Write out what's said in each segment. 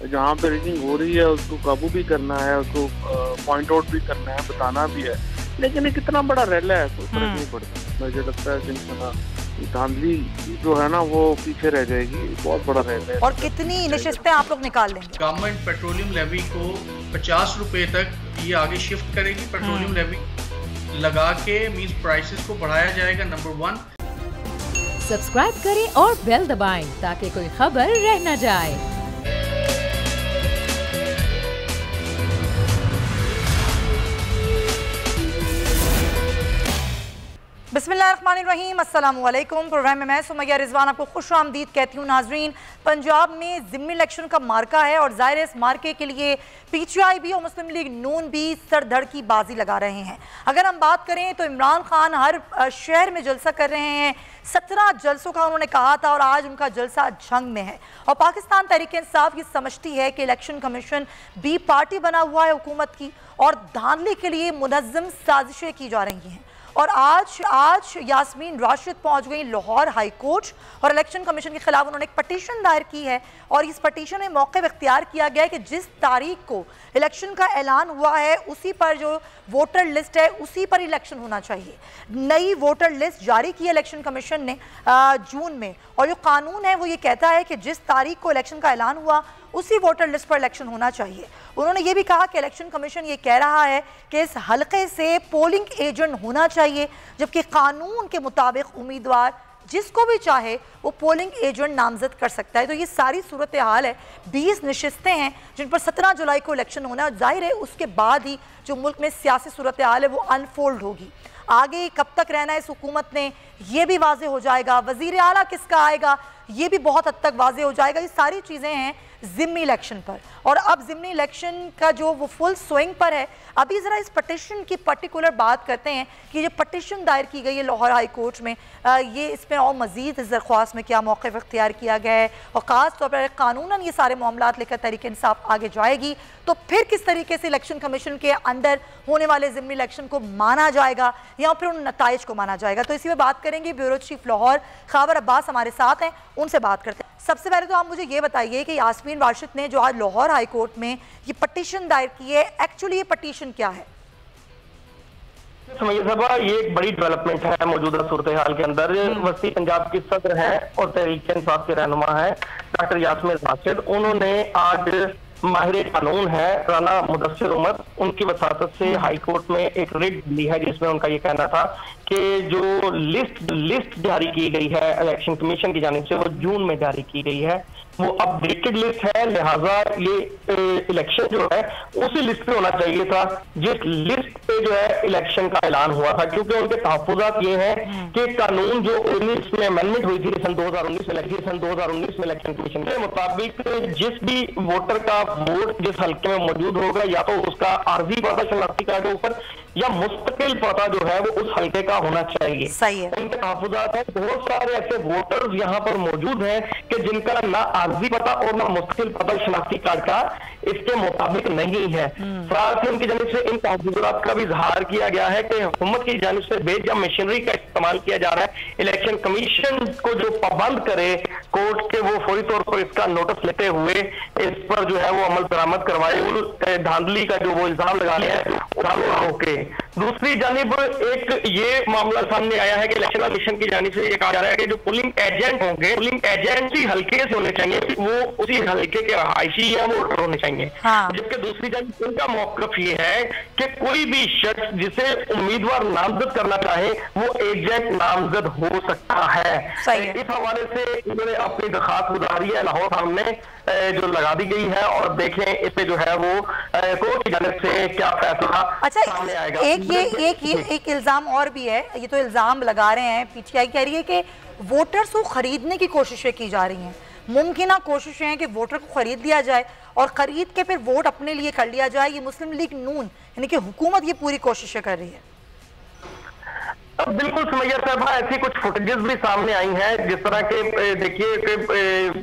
जहाँ पे रैगिंग हो रही है उसको काबू भी करना है, उसको पॉइंट आउट भी करना है, बताना भी है। लेकिन ये कितना बड़ा रैला है, कोई फर्क नहीं पड़ता। मुझे लगता है कि धांधली जो है ना वो पीछे रह जाएगी। बहुत बड़ा रैला है। और कितनी निशिस्तें आप लोग निकाल लेंगे? गवर्नमेंट पेट्रोलियम लेवी को 50 रुपए तक ये आगे शिफ्ट करेगी। पेट्रोलियम लेवी लगा के मींस प्राइसेस को बढ़ाया जाएगा। नंबर 1, सब्सक्राइब करें और बेल दबाएं ताकि कोई खबर रह न जाए। बिस्मिल्लाहिर्रहमानिर्रहीम, अस्सलाम वालेकुम। प्रोग्राम में मैं सुमैया रिजवान आपको खुश आमदीद कहती हूँ। नाजरीन, पंजाब में ज़िमनी इलेक्शन का मार्का है और ज़ाहिर है इस मार्के के लिए PTI भी और मुस्लिम लीग नून भी सरधड़ की बाजी लगा रहे हैं। अगर हम बात करें तो इमरान खान हर शहर में जलसा कर रहे हैं। 17 जलसों का उन्होंने कहा था और आज उनका जलसा झंग में है। और पाकिस्तान तहरीक इंसाफ ये समझती है कि इलेक्शन कमीशन बी पार्टी बना हुआ है हुकूमत की और धांधली के लिए मुनज़्ज़म साजिशें की जा रही हैं। और आज यास्मीन राशिद पहुंच गई लाहौर हाई कोर्ट और इलेक्शन कमीशन के खिलाफ उन्होंने एक पटिशन दायर की है। और इस पटिशन में मौक़िफ़ इख्तियार किया गया है कि जिस तारीख को इलेक्शन का ऐलान हुआ है उसी पर जो वोटर लिस्ट है उसी पर इलेक्शन होना चाहिए। नई वोटर लिस्ट जारी की है इलेक्शन कमीशन ने जून में, और जो कानून है वो ये कहता है कि जिस तारीख को इलेक्शन का ऐलान हुआ उसी वोटर लिस्ट पर इलेक्शन होना चाहिए। उन्होंने ये भी कहा कि इलेक्शन कमीशन ये कह रहा है कि इस हलके से पोलिंग एजेंट होना चाहिए, जबकि कानून के मुताबिक उम्मीदवार जिसको भी चाहे वो पोलिंग एजेंट नामजद कर सकता है। तो ये सारी सूरत हाल है। 20 नशिस्तें हैं जिन पर 17 जुलाई को इलेक्शन होना है। जाहिर है उसके बाद ही जो मुल्क में सियासी सूरत हाल है वो अनफोल्ड होगी। आगे कब तक रहना है इस हुकूमत ने ये भी वाजे हो जाएगा। वज़ीर आला किसका आएगा ये भी बहुत हद तक वाजे हो जाएगा। ये सारी चीज़ें हैं ज़िमनी इलेक्शन पर। और अब ज़िमनी इलेक्शन का जो वो फुल स्विंग पर है। अभी ज़रा इस पटिशन की पर्टिकुलर बात करते हैं कि ये पटिशन दायर की गई है लाहौर हाई कोर्ट में, ये इसमें और मज़ीद इस दरख्वास्त में क्या मौक़िफ़ इख्तियार किया गया है और ख़ास तौर पर कानूनन ये सारे मामलात लेकर तहरीक इंसाफ आगे जाएगी तो फिर किस तरीके से इलेक्शन कमीशन के अंदर होने वाले ज़िमनी इलेक्शन को माना जाएगा या फिर उन नताइज को माना जाएगा। तो इसी में बात करेंगे। ब्यूरो चीफ लाहौर ख़ावर अब्बास हमारे साथ हैं, उनसे बात करते हैं। सबसे पहले तो आप मुझे ये बताइए कि यास्मीन राशिद ने जो आज लाहौर हाई कोर्ट में ये पटिशन दायर की है, एक्चुअली ये पटिशन क्या है? सुमैया साहबा, ये एक बड़ी डेवलपमेंट है मौजूदा सूरत हाल के अंदर। वसी पंजाब की सदर हैं और तहरीक इंसाफ के रहनुमा हैं डॉक्टर यास्मीन राशिद। उन्होंने आज माहिर कानून है राना मुदस्सिर उमर, उनकी वसातत से हाई कोर्ट में एक रिट ली है जिसमें उनका ये कहना था कि जो लिस्ट जारी की गई है इलेक्शन कमीशन की जानिब से वो जून में जारी की गई है, वो अपडेटेड लिस्ट है, लिहाजा ये इलेक्शन जो है उसी लिस्ट पे होना चाहिए था जिस लिस्ट पे जो है इलेक्शन का ऐलान हुआ था। क्योंकि उनके तहफ़्फ़ुज़ात ये हैं कि कानून जो 19 में अमेंडमेंट हुई थी सन 2019 में इलेक्शन कमीशन के मुताबिक जिस भी वोटर का वोट जिस हल्के में मौजूद होगा या तो उसका आर्जी पता शनाख्ती कार्ड के ऊपर या मुस्तकिल पता जो है वो उस हल्के का होना चाहिए। सही है। उनके तहफ़्फ़ुज़ात है बहुत सारे ऐसे वोटर्स यहाँ पर मौजूद हैं कि जिनका ना आर्जी पता और ना मुस्तकिल पता शनाख्ती कार्ड का इसके मुताबिक नहीं है। साथ ही उनकी जानिब से इन तहफ़्फ़ुज़ात का भी इज़हार किया गया है कि हुकूमत की जानिब से बेजा मशीनरी का इस्तेमाल किया जा रहा है। इलेक्शन कमीशन को जो पाबंद करे कोर्ट के वो फौरी तौर पर इसका नोटिस लेते हुए इस पर जो है वो अमल दरामद करवाए। धांधली का जो वो इल्जाम लगा रहे हैं ओके। दूसरी जानिब एक ये मामला सामने आया है कि इलेक्शन कमीशन की जानिब से ये कहा जा रहा है कि जो पोलिंग एजेंट होंगे पोलिंग एजेंट ही हल्के से होने चाहिए, वो उसी हल्के के रहायशी या वोटर होने चाहिए। हाँ। जबकि दूसरी जानिब उनका मौक़िफ़ ये है कि कोई भी शख्स जिसे उम्मीदवार नामजद करना चाहे वो एजेंट नामजद हो सकता है। इस हवाले से इन्होंने अपनी दरखास्त गुजारी है लाहौर सामने जो लगा दी गई है और देखें इस पे जो है वो कोर्ट की जानिब से क्या फैसला सामने आएगा। एक इल्जाम और भी है। ये तो इल्जाम लगा रहे हैं, PTI कह रही है कि वोटर्स को खरीदने की कोशिशें की जा रही हैं। मुमकिन कोशिशें हैं कि वोटर को खरीद लिया जाए और खरीद के फिर वोट अपने लिए कर लिया जाए। ये मुस्लिम लीग नून यानी कि हुकूमत ये पूरी कोशिशें कर रही है। बिल्कुल सुमैया साहब, ऐसी कुछ फुटेजेस भी सामने आई हैं जिस तरह के देखिए कि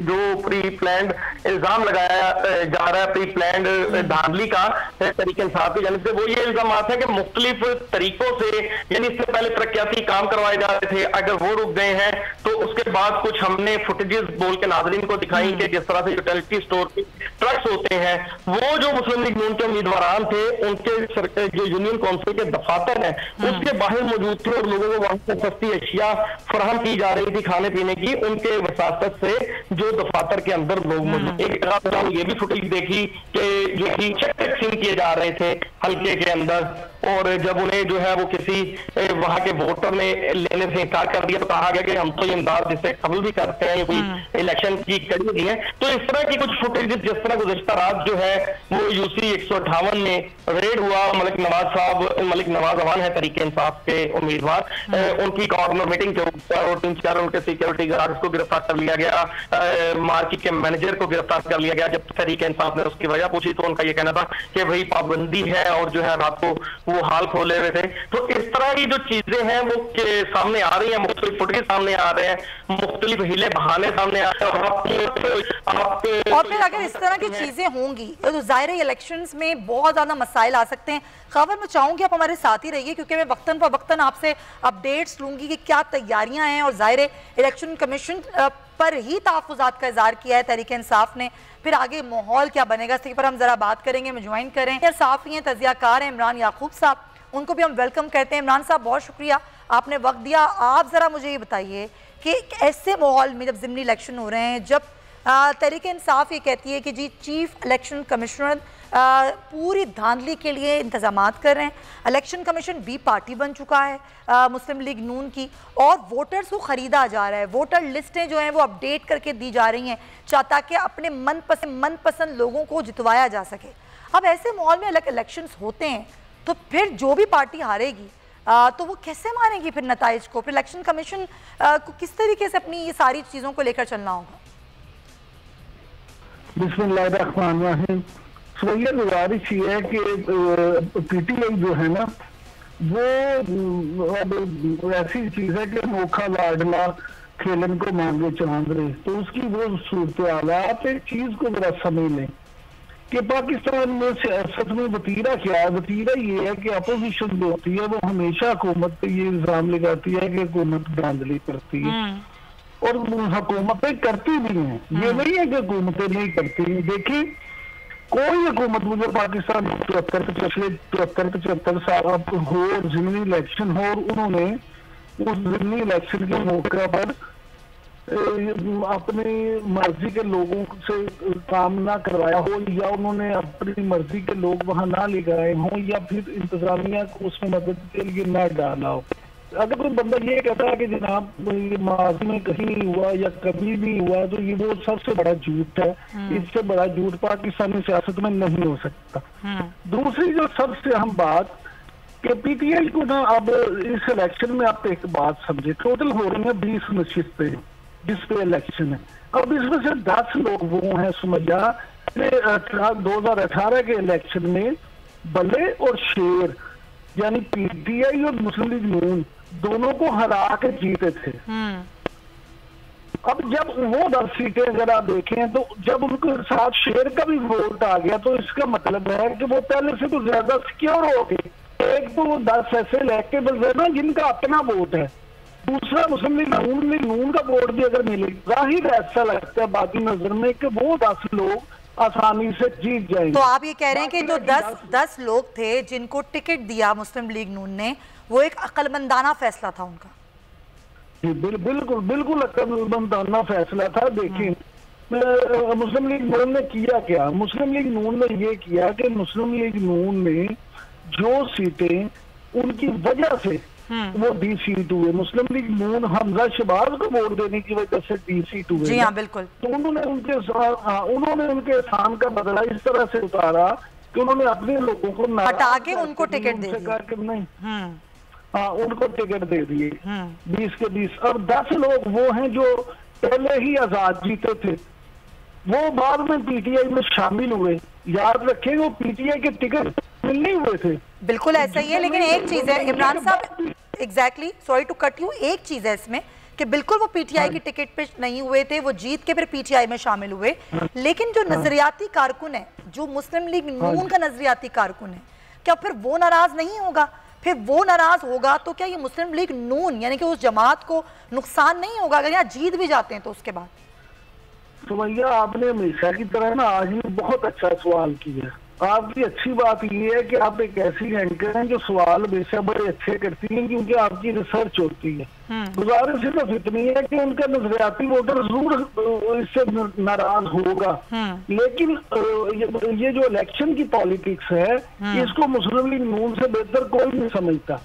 जो प्री प्लान्ड इल्जाम लगाया जा रहा है प्री प्लान्ड धांधली का तहरीक इंसाफ की जानिब से, वो ये इल्जाम है कि मुख्तलिफ तरीकों से यानी इससे पहले तरक्याती काम करवाए जा रहे थे, अगर वो रुक गए हैं तो उसके बाद कुछ हमने फुटेजेस बोल के नाज़रीन को दिखाई कि जिस तरह से यूटिलिटी स्टोर की ट्रक्स होते हैं, वो जो मुस्लिम लीग नून के उम्मीदवार थे उनके जो यूनियन काउंसिल के दफातर है उसके बाहर मौजूद थे और लोगों को वहां से सस्ती अशिया फराहम की जा रही थी खाने पीने की, उनके वसासत से जो दफातर के अंदर लोग मौजूद। एक तरह ये भी फुटेज देखी कि जो कि चेक टैक्सिंग किए जा रहे थे हल्के के अंदर, और जब उन्हें जो है वो किसी वहां के वोटर ने लेने से इनकार कर दिया तो कहा गया कि हम तो ये इमदाद जिससे कबूल भी करते हैं, ये कोई इलेक्शन की कड़ी नहीं है। तो इस तरह की कुछ फुटेज, जिस तरह गुज़श्ता रात जो है वो यूसी 158 में रेड हुआ, मलिक नवाज अवान है तरीके इंसाफ के उम्मीदवार, उनकी कॉर्नर मीटिंग के ऊपर और 3-4 उनके सिक्योरिटी गार्ड्स को गिरफ्तार कर लिया गया, मार्केट के मैनेजर को गिरफ्तार कर लिया गया। जब तरीके इंसाफ ने उसकी वजह पूछी तो उनका ये कहना था कि भाई पाबंदी है और जो है रात को वो हाल खोले हुए थे। तो इस तरह की जो चीजें हैं वो सामने आ रही हैं, मुख्तलिफ फुटेज सामने आ रहे हैं, मुख्तलिफ हीले बहाने सामने आ रहे हैं। और फिर अगर इस तरह की चीजें होंगी तो जाहिर है इलेक्शंस में बहुत ज्यादा मसाइल आ सकते हैं। खबर मैं चाहूंगी आप हमारे साथ ही रहिए क्योंकि मैं वक्तन पर वक्तन आपसे अपडेट्स लूंगी कि क्या तैयारियां हैं, और जाहिर है इलेक्शन कमीशन पर ही तहफ़्फ़ुज़ात का इज़हार किया है तहरीक इंसाफ ने, फिर आगे माहौल क्या बनेगा इसके पर हम जरा बात करेंगे। मैं ज्वाइन करें यार साफ़ी हैं, तज़ियाकार हैं इमरान याकूब साहब, उनको भी हम वेलकम करते हैं। इमरान साहब बहुत शुक्रिया आपने वक्त दिया। आप ज़रा मुझे ये बताइए कि ऐसे माहौल में जब ज़िमनी इलेक्शन हो रहे हैं, जब तहरीक इंसाफ ये कहती है कि जी चीफ इलेक्शन कमिश्नर पूरी धांधली के लिए इंतजामात कर रहे हैं, इलेक्शन कमीशन भी पार्टी बन चुका है मुस्लिम लीग नून की, और वोटर्स को ख़रीदा जा रहा है, वोटर लिस्टें जो हैं वो अपडेट करके दी जा रही हैं ताकि अपने मनपसंद लोगों को जितवाया जा सके। अब ऐसे माहौल में अलग इलेक्शंस होते हैं तो फिर जो भी पार्टी हारेगी तो वो कैसे मानेगी फिर नताइज को, फिर इलेक्शन कमीशन को किस तरीके से अपनी ये सारी चीज़ों को लेकर चलना होगा? बिस्मिल्लाहिर्रहमानिर्रहीम। तो ये गुजारिश ये है कि पीटीआई जो है ना वो अब ऐसी चीज है कि नोखा लाडला खेलन को मांगे चांद रहे, तो उसकी वो सूरत हाल है। आप एक चीज को जरा समझ लें कि पाकिस्तान में सियासत में वतीरा क्या है। वतीरा ये है कि अपोजिशन जो होती है वो हमेशा हुकूमत पे ये इल्जाम लगाती है कि हुकूमत धांधली करती है, और हुकूमतें करती भी हैं। ये नहीं है कि हुकूमतें नहीं करती। देखिए कोई हुकूमत मुझे पाकिस्तान 73 साल हो ज़िमनी इलेक्शन हो और उन्होंने उस ज़िमनी इलेक्शन के मौके पर अपनी मर्जी के लोगों से काम ना करवाया हो, या उन्होंने अपनी मर्जी के लोग वहां ना ले गए हों, या फिर इंतजामिया को उसमें मदद के लिए ना डाला हो। अगर कोई बंदा ये कहता है कि जनाब ये माजी में कहीं नहीं हुआ या कभी भी हुआ, तो ये वो सबसे बड़ा झूठ है। इससे बड़ा झूठ पाकिस्तानी सियासत में नहीं हो सकता। दूसरी जो सबसे अहम बात कि पीटीआई को ना अब इस इलेक्शन में आप एक बात समझे, टोटल हो रही है 20 नशिस्तें जिस पे इलेक्शन है। अब इसमें से 10 लोग वो हैं सुमैया 2018 के इलेक्शन में बल्ले और शेर यानी पीटीआई और मुस्लिम लीग नून दोनों को हरा के जीते थे। अब जब वो 10 सीटें अगर आप देखें तो जब उनके साथ शेर का भी वोट आ गया तो इसका मतलब है कि वो पहले से तो ज्यादा सिक्योर हो गए। एक तो वो 10 ऐसे इलेक्टेबल है ना जिनका अपना वोट है, दूसरा मुस्लिम लीग नून का वोट भी अगर मिलेगा, जाहिर ऐसा लगता है बाकी नजर में कि वो 10 लोग आसानी से जीत जाएंगे। तो आप ये कह रहे हैं कि जो 10 लोग थे जिनको टिकट दिया मुस्लिम लीग नून ने, वो एक अक्लमंदाना फैसला था उनका? बिल्कुल अक्लमंदाना फैसला था। देखिए मुस्लिम लीग नून ने किया क्या, मुस्लिम लीग नून ने ये किया कि मुस्लिम लीग नून ने जो सीटें उनकी वजह से वो डी सीट हुए, मुस्लिम लीग नून हमजा शहबाज को वोट देने की वजह से डी सीट हुए। जी हाँ बिल्कुल। तो उन्होंने उनके एहसान का बदला इस तरह से उतारा कि उन्होंने अपने लोगों को हटा के उनको टिकट दे दिया। नहीं हाँ उनको टिकट दे दिए 20 के 20। अब 10 लोग वो हैं जो पहले ही आजाद जीते थे, वो बाद में पीटीआई में शामिल हुए। याद रखें वो पीटीआई के टिकट मिलने हुए थे। बिल्कुल ऐसा ही है, लेकिन एक चीज है Imran sahab, exactly sorry to cut you, एक चीज है इसमें कि बिल्कुल वो पीटीआई की टिकट पे नहीं हुए थे, वो जीत के फिर पीटीआई में शामिल हुए। लेकिन जो नजरियाती कारकुन है, जो मुस्लिम लीग नून का नजरियाती कारकुन है, क्या फिर वो नाराज नहीं होगा? फिर वो नाराज होगा तो क्या ये मुस्लिम लीग नून यानी कि उस जमात को नुकसान नहीं होगा अगर यहाँ जीत भी जाते हैं तो उसके बाद? सुमैया, आपने हमेशा की तरह ना आज भी बहुत अच्छा सवाल किया। आपकी अच्छी बात ये है कि आप एक ऐसी एंकर हैं जो सवाल हमेशा बड़े अच्छे करती हैं, क्योंकि आपकी रिसर्च होती है। गुजारिश सिर्फ इतनी है कि उनका नजरियाती वोटर जरूर इससे नाराज होगा, लेकिन ये जो इलेक्शन की पॉलिटिक्स है इसको मुस्लिम लीग नून से बेहतर कोई नहीं समझता।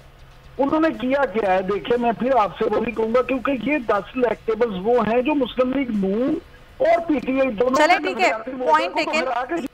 उन्होंने किया क्या है, देखिए मैं फिर आपसे वही कहूंगा, क्योंकि ये 10 इलेक्टेबल्स वो हैं जो मुस्लिम लीग नून और पीटीआई दोनों। चले ठीक है,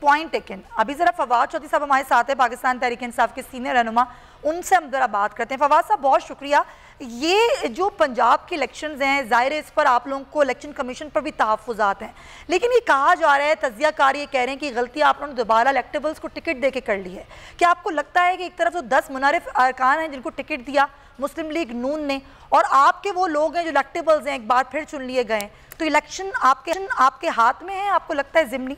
पॉइंट टेकन। अभी जरा फवाद चौधरी साहब हमारे साथ है, पाकिस्तान तहरीक इंसाफ के सीनियर रहनुमा, उनसे हम जरा बात करते हैं। फवाद साहब बहुत शुक्रिया। ये जो पंजाब के इलेक्शंस हैं, ज़ाहिर है इस पर आप लोगों को इलेक्शन कमीशन पर भी तहफ़्फ़ुज़ात हैं, लेकिन ये कहा जा रहा है, तज़ियाकार ये कह रहे हैं कि गलती आप लोगों ने दोबारा इलेक्टेबल्स को टिकट दे के कर ली है। क्या आपको लगता है कि एक तरफ तो 10 मुनारिफ अरकान हैं जिनको टिकट दिया मुस्लिम लीग नून ने, और आपके वो लोग हैं जो इलेक्टेबल्स हैं एक बार फिर चुन लिए गए, तो इलेक्शन आपके हाथ में है? आपको लगता है ज़िमनी?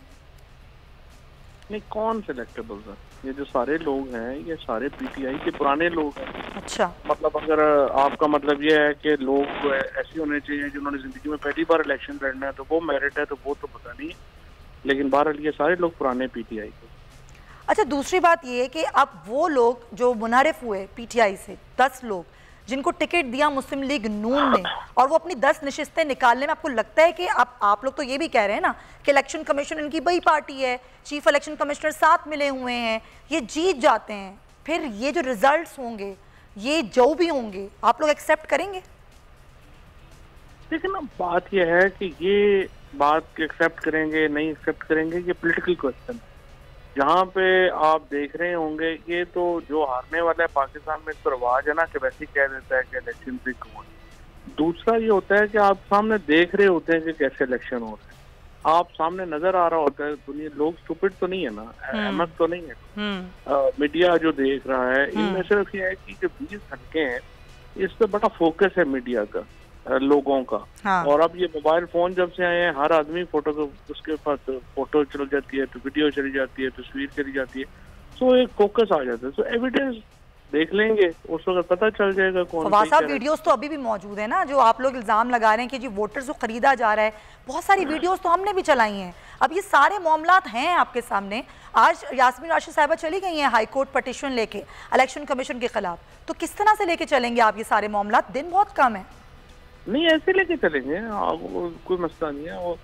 नहीं, कौन से इलेक्टेबल्स हैं? ये जो सारे लोग हैं ये सारे पीटीआई के पुराने लोग हैं। अच्छा, मतलब अगर आपका मतलब ये है कि लोग ऐसे होने चाहिए जिन्होंने जिंदगी में पहली बार इलेक्शन लड़ना है तो वो मेरिट है, तो वो तो पता नहीं, लेकिन बहरहाल ये सारे लोग पुराने पीटीआई के। अच्छा, दूसरी बात ये है कि अब वो लोग जो मुनारिफ हुए पीटीआई से, 10 लोग जिनको टिकट दिया मुस्लिम लीग नून ने, और वो अपनी 10 नशिस्तें निकालने में, आपको लगता है कि आप लोग तो ये भी कह रहे हैं ना कि इलेक्शन कमीशन इनकी बड़ी पार्टी है, चीफ इलेक्शन कमिश्नर साथ मिले हुए हैं, ये जीत जाते हैं, फिर ये जो रिजल्ट्स होंगे ये जो भी होंगे आप लोग एक्सेप्ट करेंगे? लेकिन बात यह है कि ये बात एक्सेप्ट करेंगे नहीं एक्सेप्ट करेंगे ये पॉलिटिकल क्वेश्चन है। जहाँ पे आप देख रहे होंगे ये तो जो हारने वाला है पाकिस्तान में तो रवाज है ना कि वैसे ही कह देता है कि इलेक्शन से कौन। दूसरा ये होता है कि आप सामने देख रहे होते हैं कि कैसे इलेक्शन हो रहे हैं, आप सामने नजर आ रहा होता है। दुनिया लोग स्टूपिड तो नहीं है ना, अहमद तो नहीं है। मीडिया जो देख रहा है इनमें सिर्फ ये है कि जो 20 घंटे हैं इस पर बड़ा फोकस है मीडिया का, लोगों का। हाँ। और अब ये मोबाइल फोन जब से आए हैं हर आदमी फोटो को उसके पास फोटो चल जाती है, तो वीडियो चली जाती है, तस्वीर चली जाती है, तो एक फोकस आ जाता है। तो एविडेंस देख लेंगे उस वक्त पता चल जाएगा कौन। वीडियोस तो अभी भी मौजूद है ना, जो आप लोग इल्जाम लगा रहे हैं कि जी वोटर्स को खरीदा जा रहा है, बहुत सारी वीडियोस तो हमने भी चलाई हैं। अब ये सारे मामलात हैं आपके सामने। आज यास्मीन राशिद साहिबा चली गई हैं हाई कोर्ट पटिशन लेके इलेक्शन कमीशन के खिलाफ, तो किस तरह से लेके चलेंगे आप ये सारे मामलात? दिन बहुत कम है। नहीं, ऐसे लेके चलेंगे, कोई मसला नहीं है। वो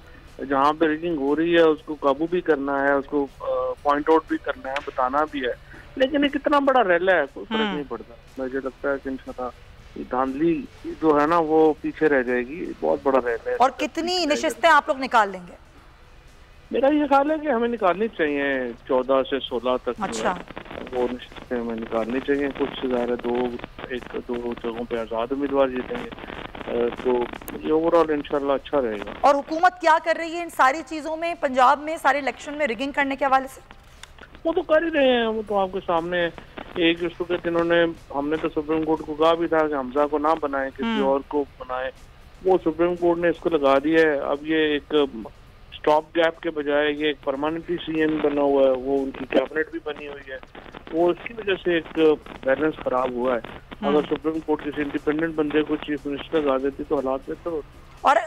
जहाँ पे रिगिंग हो रही है उसको काबू भी करना है, उसको पॉइंट आउट भी करना है, बताना भी है, लेकिन ये कितना बड़ा रैला है कोई फर्क नहीं पड़ता। मुझे लगता है कि इंशाल्लाह धांधली जो है ना वो पीछे रह जाएगी। बहुत बड़ा रैला है। और कितनी नशिस्तें आप लोग निकाल लेंगे? मेरा ये ख्याल है कि हमें निकालनी चाहिए 14 से 16 तक। अच्छा। वो नशिस्तें हमें निकालनी चाहिए। कुछ ज़्यादा दो जगहों पे आज़ाद उम्मीदवार जीतेंगे, तो ये ओवरऑल इंशाल्लाह अच्छा रहेगा। और हुकूमत क्या कर रही है इन सारी चीज़ों में, पंजाब में सारे इलेक्शन में रिगिंग करने के हवाले से? वो तो कर ही रहे हैं, वो तो आपके सामने एक उसको जिन्होंने, हमने तो सुप्रीम कोर्ट को कहा भी था कि हमजा को ना बनाए, किसी और को बनाए, वो सुप्रीम कोर्ट ने इसको लगा दिया है। अब ये एक स्टॉप गैप के बजाय ये एक परमानेंटली सीएम बना हुआ है, वो उनकी कैबिनेट भी बनी हुई है, वो इसकी वजह से एक बैलेंस खराब हुआ है। अगर सुप्रीम कोर्ट किसी इंडिपेंडेंट बंदे को चीफ मिनिस्टर लगा देती तो हालात बेहतर होते। और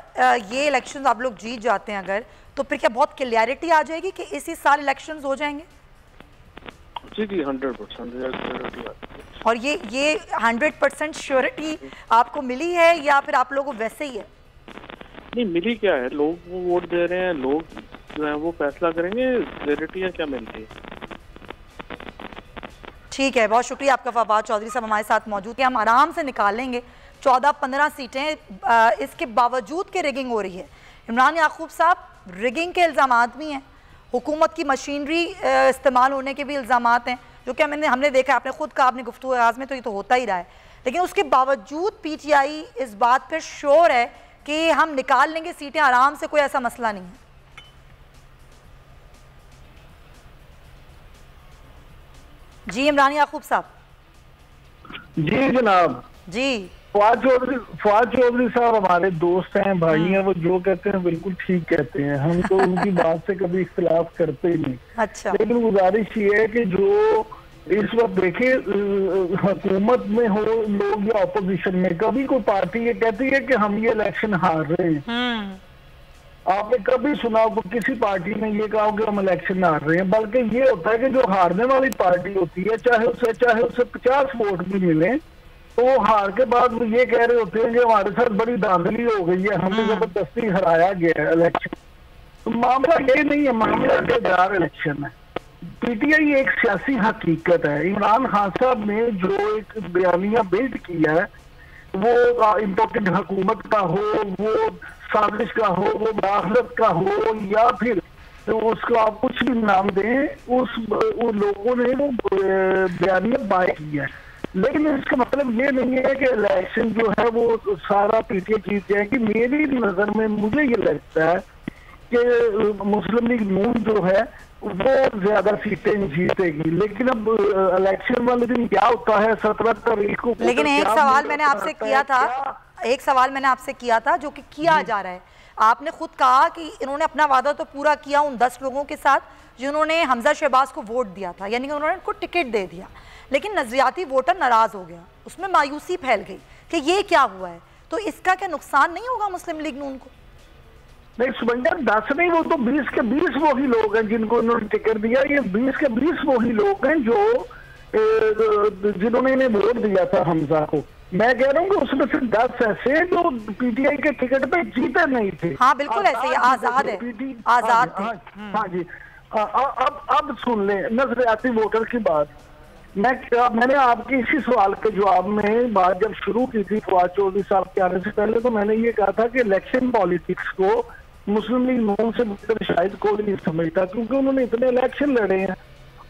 ये इलेक्शंस आप लोग जीत जाते हैं अगर, तो फिर क्या बहुत क्लियरिटी आ जाएगी कि इसी साल इलेक्शंस हो जाएंगे? जी 100%। और ये 100% श्योरिटी आपको मिली है या फिर आप लोगों को वैसे ही है? नहीं मिली क्या है, लोग वो वोट दे रहे हैं, लोग जो है वो फैसला करेंगे, क्लैरिटी क्या मिलती है। ठीक है, बहुत शुक्रिया आपका। फवाद चौधरी साहब हमारे साथ मौजूद है। हम आराम से निकाल लेंगे 14-15 सीटें, इसके बावजूद कि रिगिंग हो रही है। इमरान याकूब साहब, रिगिंग के इल्ज़ामात भी हैं, हुकूमत की मशीनरी इस्तेमाल होने के भी इल्ज़ामात हैं, जो कि हमने देखा, आपने खुद कहा अपनी गुफ्तगू आगाज़ में, तो ये तो होता ही रहा है। लेकिन उसके बावजूद पीटीआई इस बात पर श्योर है कि हम निकाल लेंगे सीटें आराम से, कोई ऐसा मसला नहीं है। जी इमरान याकूब साहब। जी जनाब। जी फवाद चौधरी साहब हमारे दोस्त हैं, भाई हैं, वो जो कहते हैं बिल्कुल ठीक कहते हैं, हम तो उनकी बात से कभी इख्तिलाफ करते ही नहीं। अच्छा। लेकिन गुजारिश ये है कि जो इस वक्त देखिए हुकूमत में हो लोग या अपोजिशन में, कभी कोई पार्टी ये कहती है कि हम ये इलेक्शन हार रहे हैं, आपने कभी सुना हो किसी पार्टी ने ये कहा कि हम इलेक्शन हार रहे हैं? बल्कि ये होता है कि जो हारने वाली पार्टी होती है, चाहे उसे 50 वोट भी मिले, तो वो हार के बाद वो ये कह रहे होते हैं कि हमारे साथ बड़ी धांधली हो गई है, हमें जबरदस्ती हराया गया है इलेक्शन। तो मामला ये नहीं है, मामला बेदार इलेक्शन है। पीटीआई एक सियासी हकीकत है। इमरान खान साहब ने जो एक बयानिया बिल्ड किया है, वो इम्पोर्टेंट हुकूमत का हो, वो साजिश का हो, वो मुदाखलत का हो, या फिर तो उसको आप कुछ भी नाम दें, उन लोगों ने वो बयानिया बाय किया है। लेकिन इसका मतलब ये नहीं है कि इलेक्शन जो है वो सारा पीटीआई जीत जाएगी। मेरी नजर में मुझे ये लगता है कि मुस्लिम लीग नून जो है वो ज्यादा सीटें जीतेगी। लेकिन अब इलेक्शन वाले दिन क्या होता है 17 तारीख को। लेकिन एक सवाल मैंने आपसे किया था, जो कि किया जा रहा है। आपने खुद कहा कि इन्होंने अपना वादा तो पूरा किया उन 10 लोगों के साथ जिन्होंने हमजा शहबाज को वोट दिया था, यानी कि उन्होंने उनको टिकट दे दिया, लेकिन नजरियाती वोटर नाराज हो गया, उसमें मायूसी फैल गई कि ये क्या हुआ है। तो इसका क्या नुकसान नहीं होगा मुस्लिम लीग नून को? नहीं सुमंजा, 10 नहीं, वो तो 20 के 20 वही लोग हैं जिनको उन्होंने टिकट दिया। ये 20 के 20 वही लोग हैं जो जिन्होंने इन्हें वोट दिया था हमजा को। मैं कह रहा हूँ कि उसमें से 10 ऐसे जो पीटीआई के टिकट पे जीते नहीं थे। हाँ बिल्कुल ऐसे आजाद है, आजाद थे। हाँ जी। अब सुन ले नजरियाती वोटर की बात। मैंने आपके इसी सवाल के जवाब में बात जब शुरू की थी फवाद चौधरी साहब के आने से पहले, तो मैंने ये कहा था कि इलेक्शन पॉलिटिक्स को मुस्लिम लीग नून से शायद कोई नहीं समझता, क्योंकि उन्होंने इतने इलेक्शन लड़े हैं।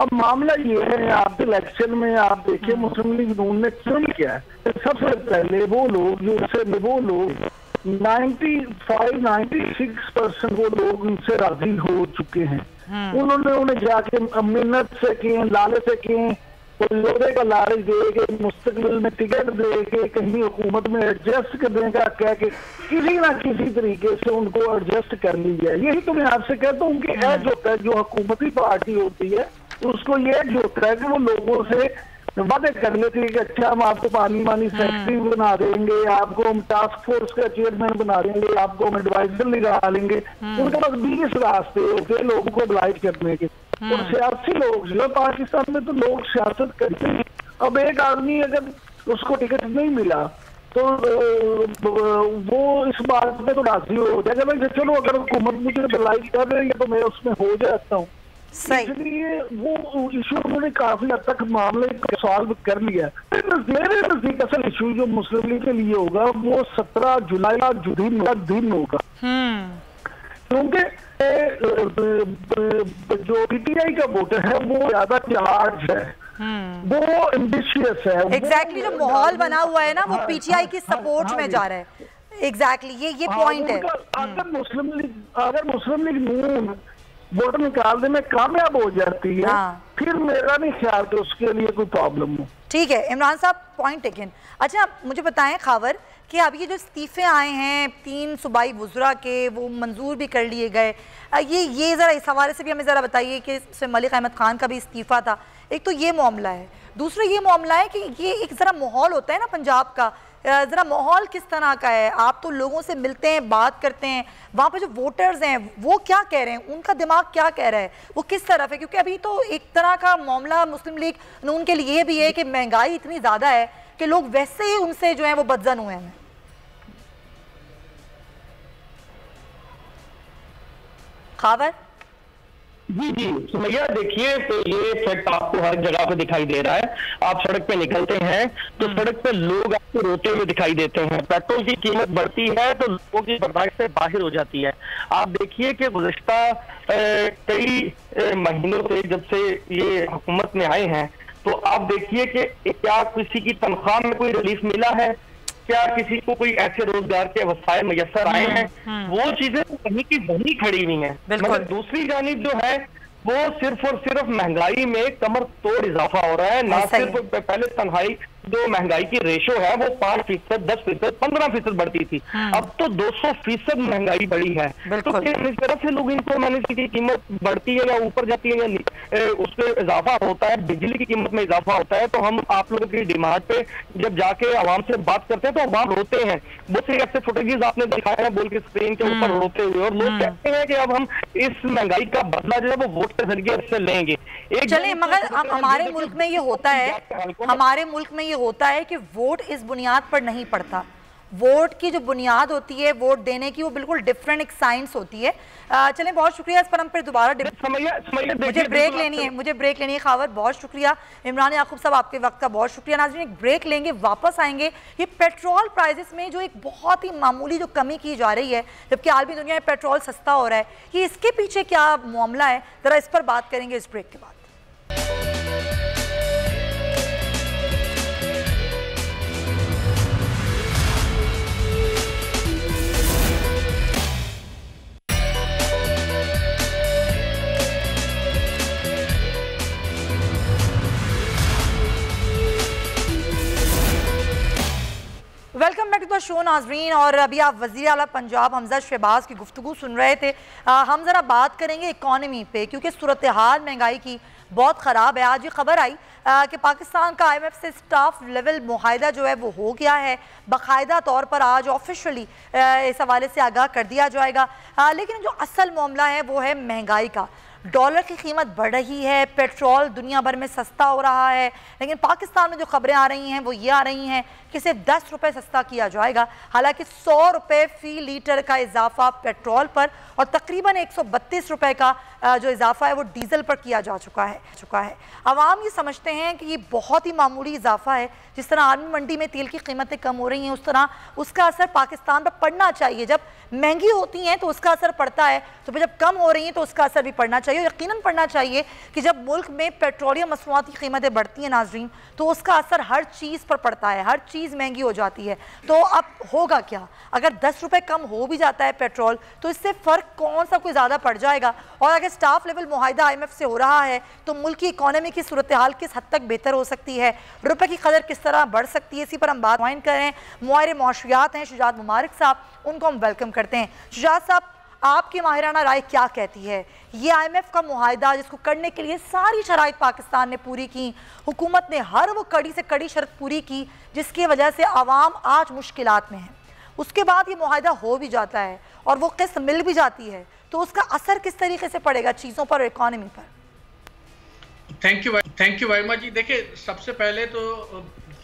अब मामला ये है, आप इलेक्शन में आप देखिए मुस्लिम लीग नून ने क्यों किया है। सबसे पहले वो लोग 95-96% वो लोग उनसे राजी हो चुके हैं। उन्होंने उन्हें जाके मिन्नत से किए, लालच से किए, लोहे का लालच दे के, मुस्तकबिल में टिकट दे के, कहीं हुकूमत में एडजस्ट करने का कह के किसी ना किसी तरीके से उनको एडजस्ट कर लिया है। यही तो मैं आपसे कहता हूँ कि एज होता है, जो हुकूमती पार्टी होती है उसको ये एज होता है कि वो लोगों से वादे कर लेती है कि अच्छा हम आपको पानी सेक्रेटरी बना देंगे, आपको हम टास्क फोर्स का चेयरमैन बना देंगे, आपको हम एडवाइजर निकाल लेंगे। उनके पास 20 रास्ते होते हैं लोगों को एडवाइज करने के। और सियासी लोग जो पाकिस्तान में तो लोग सियासत करते हैं। अब एक आदमी अगर उसको टिकट नहीं मिला तो वो इस बात में तो राजी हो जाएगा भाई चलो अगर हुकूमत मुझे एडवाइज कर रही है तो मैं उसमें हो जाता हूँ। इसलिए वो इशू उन्होंने काफी हद तक मामले सॉल्व कर लिया। मेरे नजदीक असल इशू जो मुस्लिम लीग के लिए होगा वो 17 जुलाई का दिन होगा, क्योंकि जो पीटीआई का वोटर है वो ज्यादा चार्ज है, वो एम्बिशियस है। एग्जैक्टली जो माहौल बना हुआ है ना वो पीटीआई की सपोर्ट में जा रहा है। एग्जैक्टली ये पॉइंट है। अगर मुस्लिम लीग नून वोटर निकालने में कामयाब हो जाती है फिर मेरा नहीं ख्याल कि उसके लिए कोई प्रॉब्लम हो। ठीक है इमरान साहब, पॉइंट टेकन। अच्छा मुझे बताएं खावर कि अब ये जो इस्तीफे आए हैं 3 सूबाई वुज़रा के, वो मंजूर भी कर लिए गए। ये ज़रा इस हवाले से भी हमें ज़रा बताइए कि इसमें मलिक अहमद खान का भी इस्तीफ़ा था। एक तो ये मामला है, दूसरा ये मामला है कि ये एक ज़रा माहौल होता है ना पंजाब का, ज़रा माहौल किस तरह का है। आप तो लोगों से मिलते हैं, बात करते हैं, वहाँ पे जो वोटर्स हैं वो क्या कह रहे हैं, उनका दिमाग क्या कह रहा है, वो किस तरफ है। क्योंकि अभी तो एक तरह का मामला मुस्लिम लीग नून के लिए भी है कि महंगाई इतनी ज़्यादा है कि लोग वैसे ही उनसे जो है वो बदजन हुए हैं। खावर जी सुमैया, देखिए तो ये फैक्ट आपको हर जगह पे दिखाई दे रहा है। आप सड़क पे निकलते हैं तो सड़क पे लोग आपको रोते हुए दिखाई देते हैं। पेट्रोल की कीमत बढ़ती है तो लोगों की बर्दाश्त से बाहर हो जाती है। आप देखिए कि गुज़िश्ता कई महीनों से जब से ये हुकूमत में आए हैं तो आप देखिए कि क्या किसी की तनख्वाह में कोई रिलीफ मिला है, क्या किसी को कोई ऐसे रोजगार के वसाइल मुयस्सर आए हैं, वो चीजें कहीं की वही खड़ी हुई हैं। मगर दूसरी जानिब जो है वो सिर्फ और सिर्फ महंगाई में कमर तोड़ इजाफा हो रहा है। ना सिर्फ पहले जो महंगाई की रेशो है वो 5%, 10%, 15% बढ़ती थी। अब तो 200% महंगाई बढ़ी है। तो किस तरह से लोग इनको मैनेज की कीमत बढ़ती है या ऊपर जाती है या उस पर इजाफा होता है, बिजली की कीमत में इजाफा होता है, तो हम आप लोगों की डिमांड पे जब जाके आवाम से बात करते हैं तो आवाम रोते हैं। बहुत सी ऐसे फुटेजेस आपने दिखाया है बोल के स्क्रीन के ऊपर रोते हुए, और लोग कहते हैं कि अब हम इस महंगाई का बदला जो है वो वोट के जरिए इससे लेंगे। चलिए, मगर हमारे मुल्क में ये होता है, हमारे मुल्क में ये होता है कि वोट इस बुनियाद पर नहीं पड़ता। वोट की जो बुनियाद होती है वोट देने की, वो बिल्कुल डिफरेंट एक साइंस होती है। चलें, बहुत शुक्रिया। इस पर हम फिर दोबारा मुझे ब्रेक लेनी है खावर, बहुत शुक्रिया। इमरान याकूब साहब, आपके वक्त का बहुत शुक्रिया। नाज़रीन, एक ब्रेक लेंगे, वापस आएंगे। ये पेट्रोल प्राइसेस में जो एक बहुत ही मामूली जो कमी की जा रही है, जबकि आलमी दुनिया में पेट्रोल सस्ता हो रहा है, ये इसके पीछे क्या मामला है, ज़रा इस पर बात करेंगे इस ब्रेक के बाद। Welcome back to the show नाजरीन। और अभी आप वज़ीर आला पंजाब हमजा शहबाज की गुफ्तगू सुन रहे थे। हम ज़रा बात करेंगे इकॉनमी पे, क्योंकि सूरत हाल महंगाई की बहुत ख़राब है। आज ये खबर आई कि पाकिस्तान का IMF से स्टाफ लेवल मुआहदा जो है वो हो गया है। बाकायदा तौर पर आज ऑफिशियली इस हवाले से आगाह कर दिया जाएगा। लेकिन जो असल मामला है वो है महंगाई का। डॉलर की कीमत बढ़ रही है, पेट्रोल दुनिया भर में सस्ता हो रहा है, लेकिन पाकिस्तान में जो खबरें आ रही हैं वो ये आ रही हैं कि सिर्फ 10 रुपये सस्ता किया जाएगा। हालांकि 100 रुपये फ़ी लीटर का इजाफा पेट्रोल पर और तकरीबन 132 रुपये का जो इजाफा है वो डीजल पर किया जा चुका है। आवाम ये समझते हैं कि ये बहुत ही मामूली इजाफा है। जिस तरह आलमी मंडी में तेल की कीमतें कम हो रही हैं, उस तरह उसका असर पाकिस्तान पर पड़ना चाहिए। जब महंगी होती हैं तो उसका असर पड़ता है, तो फिर जब कम हो रही हैं तो उसका असर भी पड़ना चाहिए। यकीनन पड़ना चाहिए कि जब मुल्क में पेट्रोलियम मसनूआत की कीमतें बढ़ती हैं नाजरीन, तो उसका असर हर चीज़ पर पड़ता है, हर चीज़ महंगी हो जाती है। तो अब होगा क्या? अगर 10 रुपये कम हो भी जाता है पेट्रोल, तो इससे फ़र्क कौन सा कोई ज़्यादा पड़ जाएगा? और अगर स्टाफ लेवल मुआहदा IMF से हो रहा है तो मुल्क की इकॉनमी की सूरत हाल किस हद तक बेहतर हो सकती है, रुपये की कदर किस तरह बढ़ सकती है, इसी पर हम बात कर रहे हैं। मुआहिर मौशियात हैं शुजात मुबारक साहब, उनको हम वेलकम करते हैं। शुजात साहब, आपकी माहिराना राय क्या कहती है? ये IMF का मुआहिदा जिसको करने के लिए सारी शराइत पाकिस्तान ने पूरी की, हुकूमत ने हर वो कड़ी से कड़ी शर्त पूरी की जिसकी वजह से आवाम आज मुश्किलात में है, उसके बाद ये मुआहिदा हो भी जाता है और वो किस्त मिल भी जाती है, तो उसका असर किस तरीके से पड़ेगा चीज़ों पर, इकॉनमी पर? थैंक यू वेरी मच जी। देखिए, सबसे पहले तो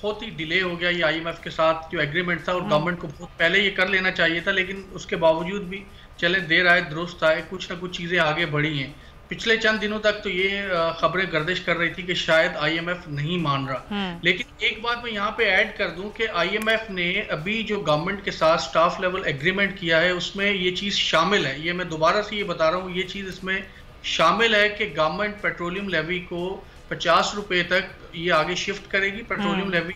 बहुत ही डिले हो गया ये IMF के साथ जो एग्रीमेंट था, और गवर्नमेंट को बहुत पहले ये कर लेना चाहिए था, लेकिन उसके बावजूद भी चले देर आए दुरुस्त आए, कुछ ना कुछ चीज़ें आगे बढ़ी हैं। पिछले चंद दिनों तक तो ये खबरें गर्दिश कर रही थी कि शायद IMF नहीं मान रहा, लेकिन एक बात मैं यहाँ पे ऐड कर दूं कि IMF ने अभी जो गवर्नमेंट के साथ स्टाफ लेवल एग्रीमेंट किया है उसमें ये चीज़ शामिल है। ये मैं दोबारा से ये बता रहा हूँ, ये चीज़ इसमें शामिल है कि गवर्नमेंट पेट्रोलियम लेवी को 50 रुपये तक ये आगे शिफ्ट करेगी। पेट्रोलियम लेवी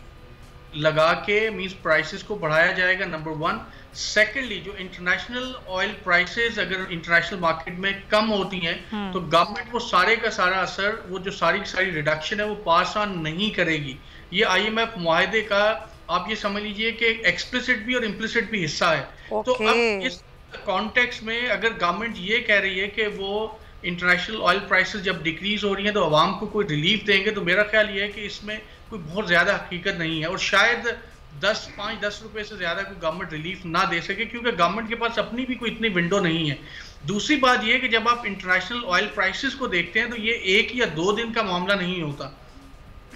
लगा के मींस प्राइसेस को बढ़ाया जाएगा, नंबर 1। सेकेंडली, जो इंटरनेशनल ऑयल प्राइसेस अगर इंटरनेशनल मार्केट में कम होती हैं तो गवर्नमेंट वो सारे का सारा असर, वो जो सारी रिडक्शन है वो पास ऑन नहीं करेगी। ये IMF मुआहदे का आप ये समझ लीजिए कि एक्सप्लिसिट भी और इम्प्लिसिट भी हिस्सा है। तो अब इस कॉन्टेक्स्ट में अगर गवर्नमेंट ये कह रही है कि वो इंटरनेशनल ऑयल प्राइसेस जब डिक्रीज हो रही हैं तो आवाम को कोई रिलीफ देंगे, तो मेरा ख्याल ये है कि इसमें कोई बहुत ज़्यादा हकीकत नहीं है, और शायद 5-10 रुपए से ज़्यादा कोई गवर्नमेंट रिलीफ ना दे सके, क्योंकि गवर्नमेंट के पास अपनी भी कोई इतनी विंडो नहीं है। दूसरी बात यह कि जब आप इंटरनेशनल ऑयल प्राइसेस को देखते हैं तो ये 1 या 2 दिन का मामला नहीं होता।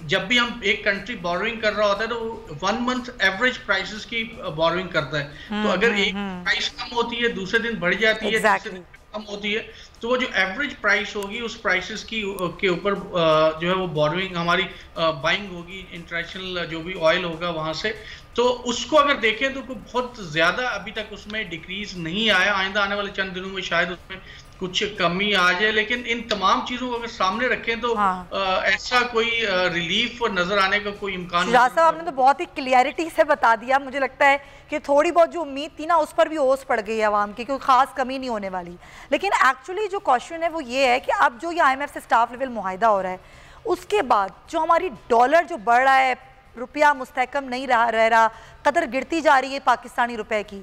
जब भी हम एक कंट्री बोरोइंग कर रहा होता है तो 1 मंथ एवरेज प्राइसेस की बोरोइंग करता है, तो अगर एक प्राइस कम होती है दूसरे दिन बढ़ जाती है, तीसरे दिन कम होती है, तो वो जो एवरेज प्राइस होगी उस प्राइसेस की के ऊपर जो है वो बोरोइंग हमारी बाइंग होगी, इंटरनेशनल जो भी ऑयल होगा वहां से, तो उसको अगर देखें तो बहुत ज्यादा अभी तक उसमें डिक्रीज नहीं आया। आइंदा आने वाले चंद दिनों में शायद उसमें कुछ कमी आ जाए, लेकिन इन तमाम चीजों को अगर सामने रखें तो ऐसा कोई रिलीफ नजर आने का कोई इम्कान नहीं। साहब, आपने तो बहुत ही क्लियरिटी से बता दिया। मुझे लगता है कि थोड़ी बहुत जो उम्मीद थी ना उस पर भी ओस पड़ गई है आवाम की, क्योंकि खास कमी नहीं होने वाली। लेकिन एक्चुअली जो क्वेश्चन है वो ये है कि अब जो ये IMF से स्टाफ लेवल मुआहिदा हो रहा है, उसके बाद जो हमारी डॉलर जो बढ़ रहा है, रुपया मुस्तहकम नहीं रह रहा, कदर गिरती जा रही है पाकिस्तानी रुपए की,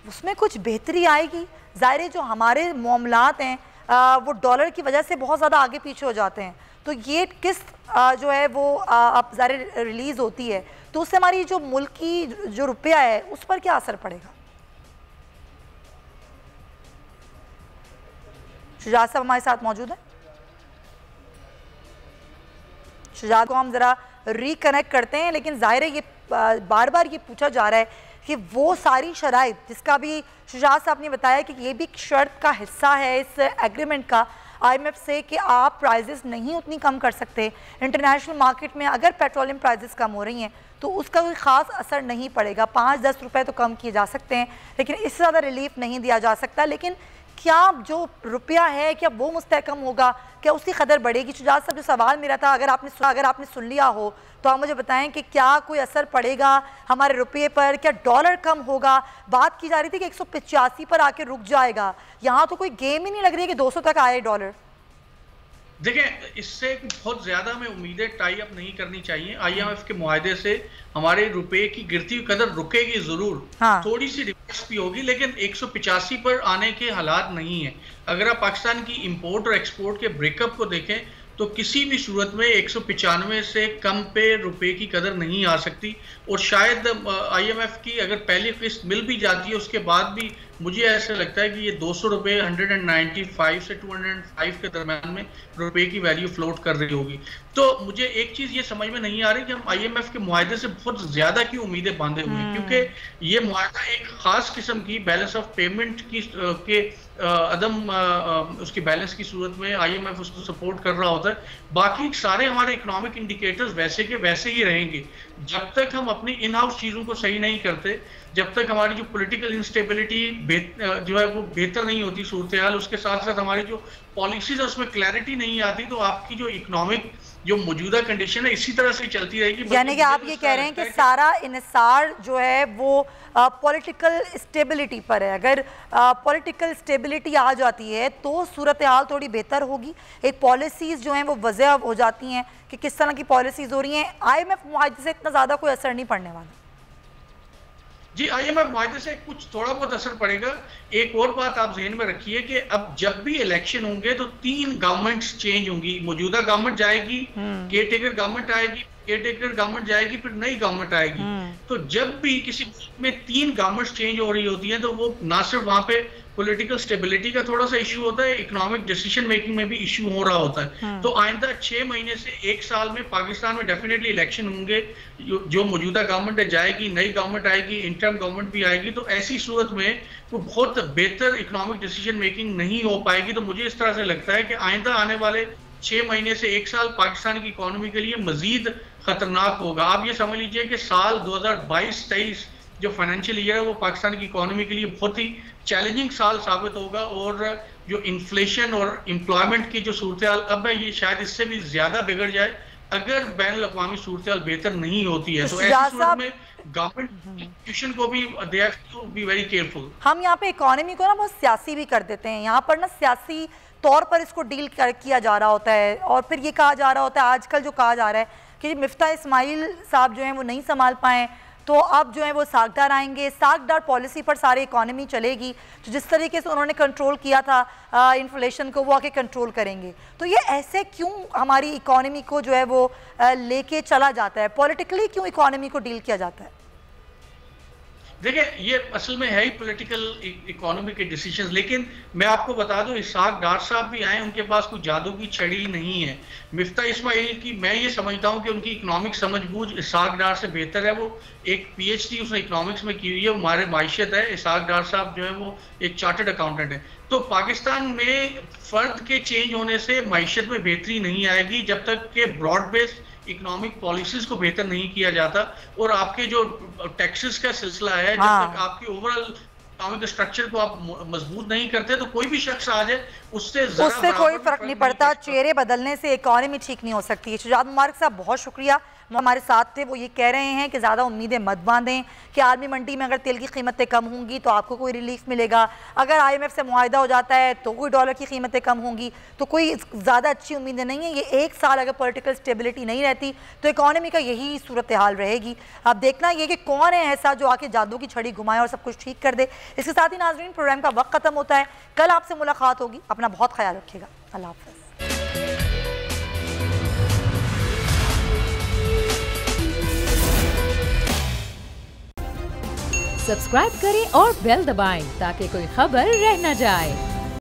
उसमें कुछ बेहतरी आएगी? ज़ाहिर है जो हमारे मामलात हैं वो डॉलर की वजह से बहुत ज़्यादा आगे पीछे हो जाते हैं, तो ये किस्त जो है वो अब ज़ाहिर रिलीज़ होती है, तो उससे हमारी जो मुल्क की जो रुपया है उस पर क्या असर पड़ेगा? शुजात साहब हमारे साथ मौजूद है। शुजात को हम ज़रा रिकनेक्ट करते हैं, लेकिन ज़ाहिर है ये बार बार ये पूछा जा रहा है कि वो सारी शराइत जिसका भी शुजात साहब ने बताया कि ये भी शर्त का हिस्सा है इस एग्रीमेंट का IMF से कि आप प्राइजेस नहीं उतनी कम कर सकते। इंटरनेशनल मार्केट में अगर पेट्रोलियम प्राइजेस कम हो रही हैं तो उसका कोई ख़ास असर नहीं पड़ेगा, 5-10 रुपए तो कम किए जा सकते हैं, लेकिन इससे ज़्यादा रिलीफ नहीं दिया जा सकता। लेकिन क्या जो रुपया है क्या वो मुस्तहकम होगा, क्या उसकी कदर बढ़ेगी? शुजात साहब जो सवाल मेरा था, अगर आपने सुन लिया हो तो आप मुझे बताएं कि क्या कोई असर पड़ेगा हमारे रुपये पर, क्या डॉलर कम होगा? बात की जा रही थी कि 185 पर आके रुक जाएगा, यहाँ तो कोई गेम ही नहीं लग रही है कि 200 तक आए डॉलर। देखें, इससे बहुत ज्यादा हमें उम्मीदें टाई अप नहीं करनी चाहिए। IMF के मुआहदे से हमारे रुपए की गिरती हुई कदर रुकेगी जरूर, हाँ। थोड़ी सी रिवर्स भी होगी, लेकिन 185 पर आने के हालात नहीं है। अगर आप पाकिस्तान की इंपोर्ट और एक्सपोर्ट के ब्रेकअप को देखें तो किसी भी सूरत में 195 से कम पे रुपए की कदर नहीं आ सकती, और शायद IMF की अगर पहली किस्त मिल भी जाती है उसके बाद भी मुझे ऐसा लगता है कि ये 200 रुपये 195 से 205 के दरम्यान में रुपए की वैल्यू फ्लोट कर रही होगी। तो मुझे एक चीज ये समझ में नहीं आ रही कि हम IMF के मुआहदे से बहुत ज्यादा की उम्मीदें बांधे हुए हैं, क्योंकि ये मुआहदा एक खास किस्म की बैलेंस ऑफ पेमेंट की के उसकी बैलेंस की सूरत में IMF उसको सपोर्ट कर रहा होता है। बाकी सारे हमारे इकोनॉमिक इंडिकेटर्स वैसे के वैसे ही रहेंगे जब तक हम अपनी इन हाउस चीजों को सही नहीं करते, जब तक हमारी जो पॉलिटिकल इंस्टेबिलिटी जो है वो बेहतर नहीं होती सूरत हाल, उसके साथ साथ हमारी जो पॉलिसीज है उसमें क्लैरिटी नहीं आती, तो आपकी जो इकोनॉमिक जो मौजूदा कंडीशन है इसी तरह से चलती रहेगी। यानी कि आप ये कह रहे हैं कि सारा इन्हिसार जो है वो पॉलिटिकल स्टेबिलिटी पर है। अगर पॉलिटिकल स्टेबिलिटी आ जाती है तो सूरत हाल थोड़ी बेहतर होगी, एक पॉलिसीज़ जो हैं वो वज़ह हो जाती हैं कि किस तरह की पॉलिसीज़ हो रही हैं। IMF मुआहदे से इतना ज़्यादा कोई असर नहीं पड़ने वाला। जी, IMF मुआहदे से कुछ थोड़ा बहुत असर पड़ेगा। एक और बात आप ज़हन में रखिए कि अब जब भी इलेक्शन होंगे तो 3 गवर्नमेंट्स चेंज होंगी। मौजूदा गवर्नमेंट जाएगी, केयर टेकर गवर्नमेंट आएगी, केयर टेकर गवर्नमेंट जाएगी, फिर नई गवर्नमेंट आएगी। तो जब भी किसी में 3 गवर्नमेंट्स चेंज हो रही होती हैं तो वो ना सिर्फ वहाँ पे पॉलिटिकल स्टेबिलिटी का थोड़ा सा इशू होता है, इकोनॉमिक डिसीजन मेकिंग में भी इशू हो रहा होता है। तो आइंदा 6 महीने से 1 साल में पाकिस्तान में डेफिनेटली इलेक्शन होंगे, जो मौजूदा गवर्नमेंट है जाएगी, नई गवर्नमेंट आएगी, इंटर्म गवर्नमेंट भी आएगी, तो ऐसी सूरत में वो बहुत बेहतर इकोनॉमिक डिसीजन मेकिंग नहीं हो पाएगी। तो मुझे इस तरह से लगता है कि आइंदा आने वाले 6 महीने से 1 साल पाकिस्तान की इकोनॉमी के लिए मजीद खतरनाक होगा। आप ये समझ लीजिए कि साल 2022-23 जो फाइनेंशियल ईयर है वो पाकिस्तान की इकोनॉमी के लिए बहुत ही चैलेंजिंग साल साबित होगा, और जो इन्फ्लेशन और एम्प्लॉयमेंट की जो सूरत हाल अब है ये शायद इससे भी ज्यादा बिगड़ जाए अगर बैनुल अक़वामी सूरत हाल बेहतर नहीं होती है। तो ऐसी सूरत में गवर्नमेंट इंस्टीट्यूशन को भी they have to be very careful. हम यहाँ पे इकोनॉमी को ना बहुत सियासी भी कर देते हैं, यहाँ पर ना सियासी तौर पर इसको डील किया जा रहा होता है, और फिर ये कहा जा रहा होता है आजकल जो कहा जा रहा है कि मिफ्ता इस्माइल साहब जो हैं वो नहीं संभाल पाए तो अब जो है वो सागदार आएंगे, सागदार पॉलिसी पर सारी इकोनॉमी चलेगी। तो जिस तरीके से उन्होंने कंट्रोल किया था इन्फ्लेशन को वो आके कंट्रोल करेंगे। तो ये ऐसे क्यों हमारी इकोनॉमी को जो है वो लेके चला जाता है, पॉलिटिकली क्यों इकोनॉमी को डील किया जाता है? देखिए, ये असल में है ही पॉलिटिकल इकोनॉमी के डिसीजंस। लेकिन मैं आपको बता दूं इसाक डार साहब भी आए, उनके पास कोई जादू की छड़ी नहीं है। मिफ्ता इस्माइल की मैं ये समझता हूं कि उनकी इकोनॉमिक समझबूझ इसाक डार से बेहतर है। वो एक PhD उसने इकोनॉमिक्स में की हुई है, हमारे माइशत है। इसाक डार साहब जो है वो एक चार्टर्ड अकाउंटेंट है। तो पाकिस्तान में फर्द के चेंज होने से माइशत में बेहतरी नहीं आएगी जब तक कि ब्रॉड बेस्ड इकोनॉमिक पॉलिसीज को बेहतर नहीं किया जाता, और आपके जो टैक्सेस का सिलसिला है जब तक आपकी ओवरऑल इकोनॉमिक स्ट्रक्चर को आप मजबूत नहीं करते तो कोई भी शख्स आ जाए उससे कोई फर्क नहीं पड़ता। चेहरे बदलने से इकोनॉमी ठीक नहीं हो सकती। शुजात मुबारक साहब बहुत शुक्रिया, हमारे साथ थे, वो ये कह रहे हैं कि ज़्यादा उम्मीदें मत बांधें कि आलमी मंडी में अगर तेल की कीमतें कम होंगी तो आपको कोई रिलीफ मिलेगा, अगर IMF से मुआहिदा हो जाता है तो कोई डॉलर की कीमतें कम होंगी, तो कोई ज़्यादा अच्छी उम्मीदें नहीं है। ये एक साल अगर पॉलिटिकल स्टेबिलिटी नहीं रहती तो इकॉनमी का यही सूरत हाल रहेगी। अब देखना ये कि कौन है ऐसा जो आके जादू की छड़ी घुमाए और सब कुछ ठीक कर दे। इसके साथ ही नाज़रीन, प्रोग्राम का वक्त ख़त्म होता है। कल आपसे मुलाकात होगी, अपना बहुत ख्याल रखिएगा। अल्लाह हाफ़िज़। सब्सक्राइब करें और बेल दबाएं ताकि कोई खबर रह न जाए।